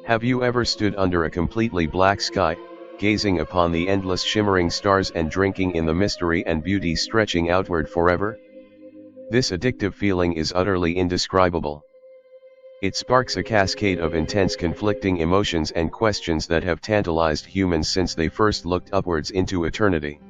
Have you ever stood under a completely black sky, gazing upon the endless shimmering stars and drinking in the mystery and beauty stretching outward forever? This addictive feeling is utterly indescribable. It sparks a cascade of intense conflicting emotions and questions that have tantalized humans since they first looked upwards into eternity.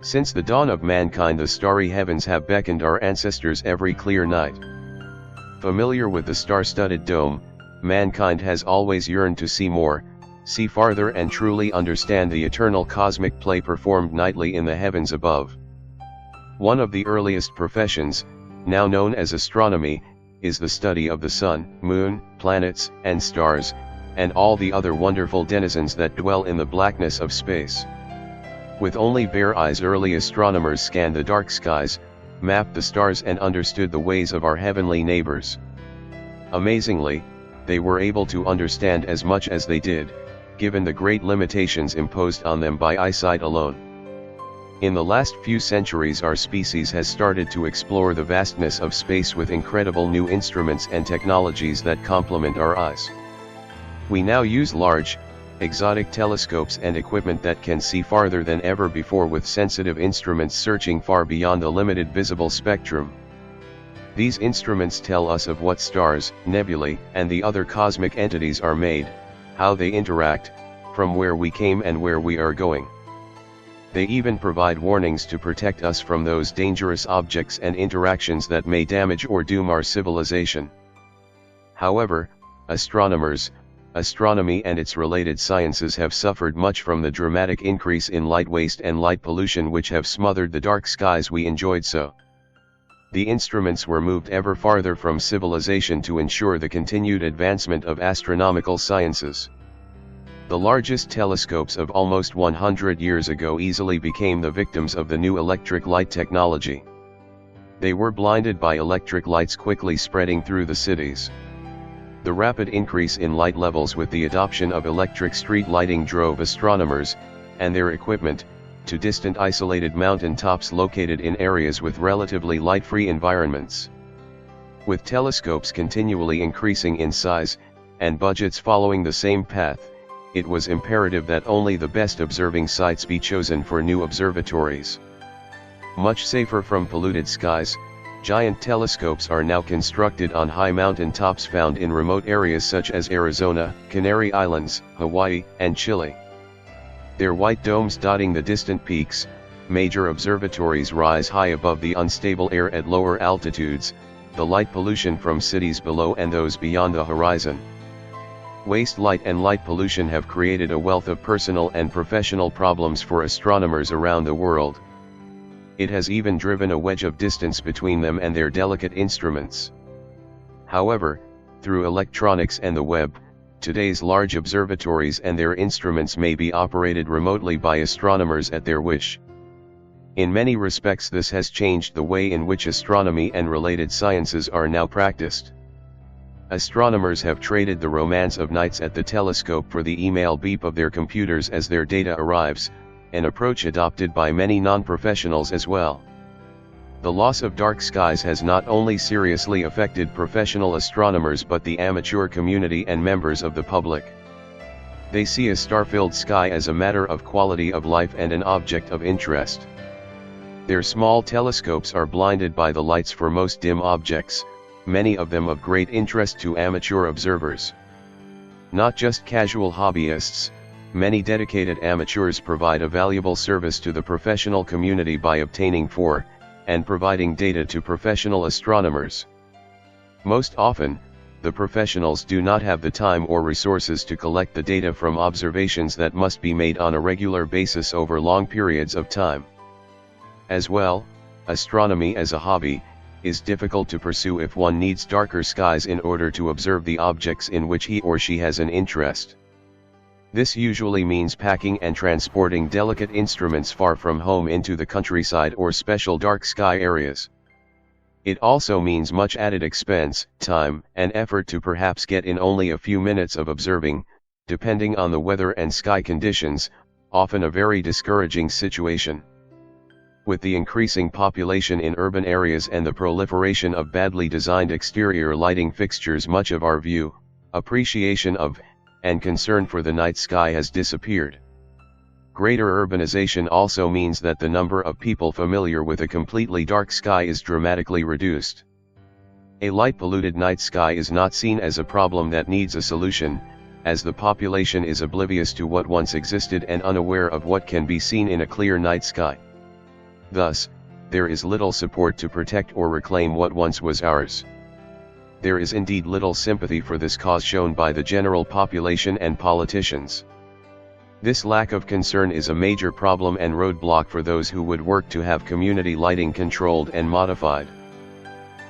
Since the dawn of mankind, the starry heavens have beckoned our ancestors every clear night. Familiar with the star-studded dome, mankind has always yearned to see more, see farther, and truly understand the eternal cosmic play performed nightly in the heavens above. One of the earliest professions, now known as astronomy, is the study of the sun, moon, planets, and stars, and all the other wonderful denizens that dwell in the blackness of space. With only bare eyes, early astronomers scanned the dark skies, mapped the stars, and understood the ways of our heavenly neighbors. Amazingly, they were able to understand as much as they did, given the great limitations imposed on them by eyesight alone. In the last few centuries, our species has started to explore the vastness of space with incredible new instruments and technologies that complement our eyes. We now use large, exotic telescopes and equipment that can see farther than ever before, with sensitive instruments searching far beyond the limited visible spectrum. These instruments tell us of what stars, nebulae, and the other cosmic entities are made, how they interact, from where we came and where we are going. They even provide warnings to protect us from those dangerous objects and interactions that may damage or doom our civilization. However, astronomers, astronomy and its related sciences have suffered much from the dramatic increase in light waste and light pollution which have smothered the dark skies we enjoyed so. The instruments were moved ever farther from civilization to ensure the continued advancement of astronomical sciences. The largest telescopes of almost 100 years ago easily became the victims of the new electric light technology. They were blinded by electric lights quickly spreading through the cities. The rapid increase in light levels with the adoption of electric street lighting drove astronomers, and their equipment, to distant isolated mountain tops located in areas with relatively light-free environments. With telescopes continually increasing in size, and budgets following the same path, it was imperative that only the best observing sites be chosen for new observatories. Much safer from polluted skies, giant telescopes are now constructed on high mountain tops found in remote areas such as Arizona, Canary Islands, Hawaii, and Chile. Their white domes dotting the distant peaks, major observatories rise high above the unstable air at lower altitudes, the light pollution from cities below and those beyond the horizon. Waste light and light pollution have created a wealth of personal and professional problems for astronomers around the world. It has even driven a wedge of distance between them and their delicate instruments. However, through electronics and the web, today's large observatories and their instruments may be operated remotely by astronomers at their wish. In many respects, this has changed the way in which astronomy and related sciences are now practiced. Astronomers have traded the romance of nights at the telescope for the email beep of their computers as their data arrives, an approach adopted by many non-professionals as well. The loss of dark skies has not only seriously affected professional astronomers but the amateur community and members of the public. They see a star-filled sky as a matter of quality of life and an object of interest. Their small telescopes are blinded by the lights for most dim objects, many of them of great interest to amateur observers. Not just casual hobbyists, many dedicated amateurs provide a valuable service to the professional community by obtaining for, and providing data to professional astronomers. Most often, the professionals do not have the time or resources to collect the data from observations that must be made on a regular basis over long periods of time. As well, astronomy as a hobby is difficult to pursue if one needs darker skies in order to observe the objects in which he or she has an interest. This usually means packing and transporting delicate instruments far from home into the countryside or special dark sky areas. It also means much added expense, time, and effort to perhaps get in only a few minutes of observing, depending on the weather and sky conditions, often a very discouraging situation. With the increasing population in urban areas and the proliferation of badly designed exterior lighting fixtures, much of our view, appreciation of, and concern for the night sky has disappeared. Greater urbanization also means that the number of people familiar with a completely dark sky is dramatically reduced. A light-polluted night sky is not seen as a problem that needs a solution, as the population is oblivious to what once existed and unaware of what can be seen in a clear night sky. Thus, there is little support to protect or reclaim what once was ours. There is indeed little sympathy for this cause shown by the general population and politicians. This lack of concern is a major problem and roadblock for those who would work to have community lighting controlled and modified.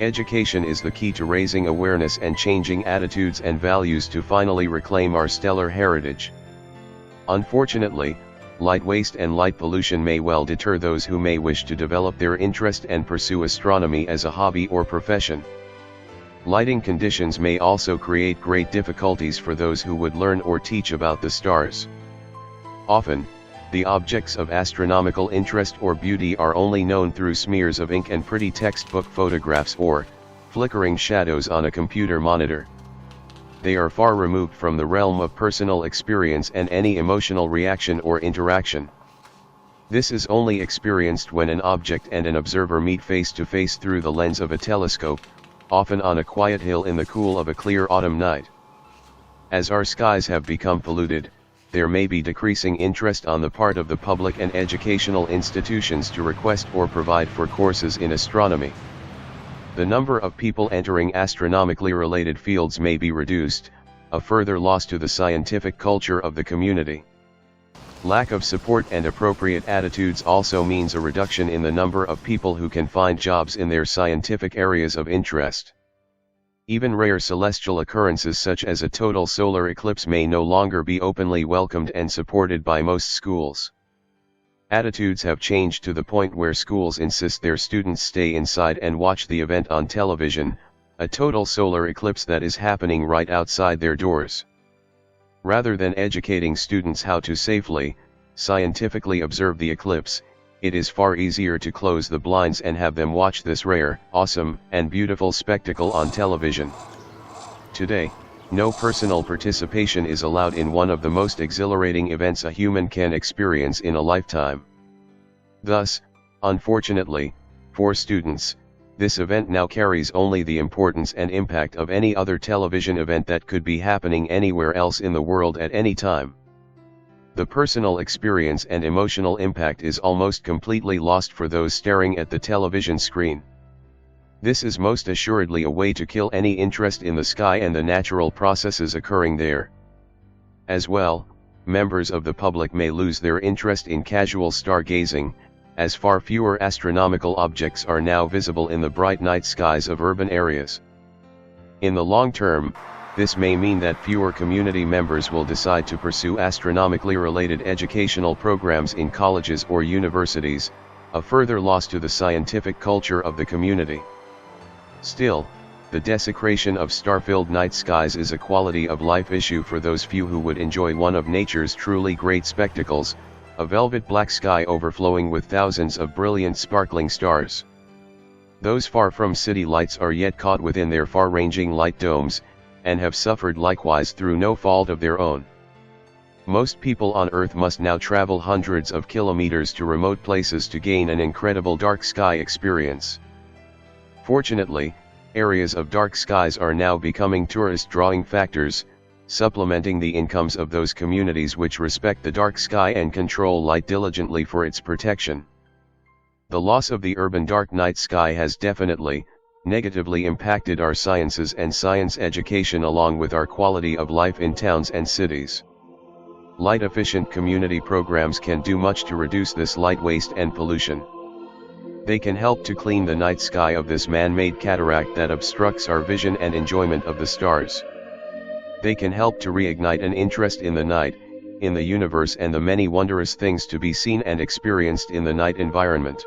Education is the key to raising awareness and changing attitudes and values to finally reclaim our stellar heritage. Unfortunately, light waste and light pollution may well deter those who may wish to develop their interest and pursue astronomy as a hobby or profession. Lighting conditions may also create great difficulties for those who would learn or teach about the stars. Often, the objects of astronomical interest or beauty are only known through smears of ink and pretty textbook photographs or flickering shadows on a computer monitor. They are far removed from the realm of personal experience and any emotional reaction or interaction. This is only experienced when an object and an observer meet face to face through the lens of a telescope, often on a quiet hill in the cool of a clear autumn night. As our skies have become polluted, there may be decreasing interest on the part of the public and educational institutions to request or provide for courses in astronomy. The number of people entering astronomically related fields may be reduced, a further loss to the scientific culture of the community. Lack of support and appropriate attitudes also means a reduction in the number of people who can find jobs in their scientific areas of interest. Even rare celestial occurrences such as a total solar eclipse may no longer be openly welcomed and supported by most schools. Attitudes have changed to the point where schools insist their students stay inside and watch the event on television, a total solar eclipse that is happening right outside their doors. Rather than educating students how to safely, scientifically observe the eclipse, it is far easier to close the blinds and have them watch this rare, awesome, and beautiful spectacle on television. Today, no personal participation is allowed in one of the most exhilarating events a human can experience in a lifetime. Thus, unfortunately, for students, this event now carries only the importance and impact of any other television event that could be happening anywhere else in the world at any time. The personal experience and emotional impact is almost completely lost for those staring at the television screen. This is most assuredly a way to kill any interest in the sky and the natural processes occurring there. As well, members of the public may lose their interest in casual stargazing, as far fewer astronomical objects are now visible in the bright night skies of urban areas. In the long term, this may mean that fewer community members will decide to pursue astronomically related educational programs in colleges or universities, a further loss to the scientific culture of the community. Still, the desecration of star-filled night skies is a quality of life issue for those few who would enjoy one of nature's truly great spectacles, a velvet black sky overflowing with thousands of brilliant sparkling stars. Those far from city lights are yet caught within their far-ranging light domes, and have suffered likewise through no fault of their own. Most people on Earth must now travel hundreds of kilometers to remote places to gain an incredible dark sky experience. Fortunately, areas of dark skies are now becoming tourist drawing factors, supplementing the incomes of those communities which respect the dark sky and control light diligently for its protection. The loss of the urban dark night sky has definitely, negatively impacted our sciences and science education along with our quality of life in towns and cities. Light-efficient community programs can do much to reduce this light waste and pollution. They can help to clean the night sky of this man-made cataract that obstructs our vision and enjoyment of the stars. They can help to reignite an interest in the night, in the universe and the many wondrous things to be seen and experienced in the night environment.